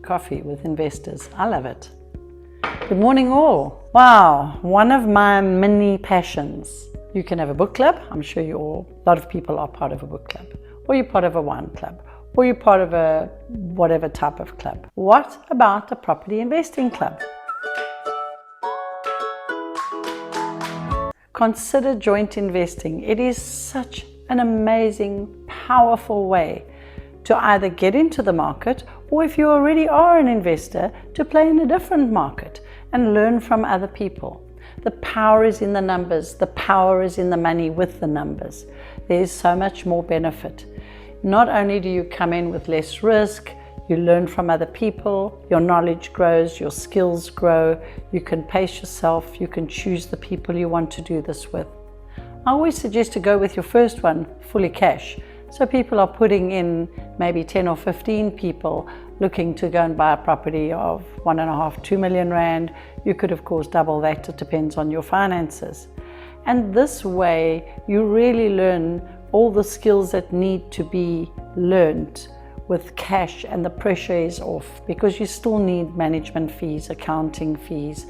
coffee with investors. I love it. Good morning all. Wow, one of my mini passions. You can have a book club. I'm sure a lot of people are part of a book club, or you're part of a wine club, or you're part of a whatever type of club. What about a property investing club? Consider joint investing. It is such an amazing, powerful way to either get into the market, or if you already are an investor, to play in a different market and learn from other people. The power is in the numbers. The power is in the money with the numbers. There's so much more benefit. Not only do you come in with less risk, you learn from other people, your knowledge grows, your skills grow, you can pace yourself, you can choose the people you want to do this with. I always suggest to go with your first one fully cash. So people are putting in maybe 10 or 15 people looking to go and buy a property of 1.5, 2 million rand. You could of course double that, it depends on your finances. And this way you really learn all the skills that need to be learned with cash, and the pressure is off, because you still need management fees, accounting fees,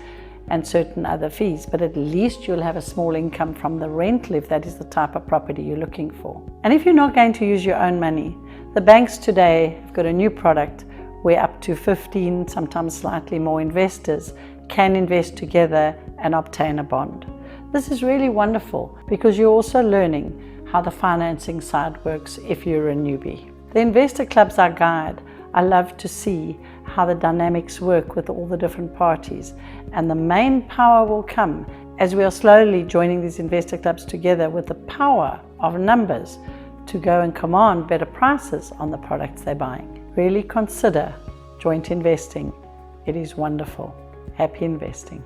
and certain other fees, but at least you'll have a small income from the rental if that is the type of property you're looking for. And if you're not going to use your own money, the banks today have got a new product where up to 15, sometimes slightly more investors can invest together and obtain a bond. This is really wonderful because you're also learning how the financing side works if you're a newbie. The investor clubs are guide. I love to see how the dynamics work with all the different parties, and the main power will come as we are slowly joining these investor clubs together with the power of numbers to go and command better prices on the products they're buying. Really consider joint investing. It is wonderful. Happy investing.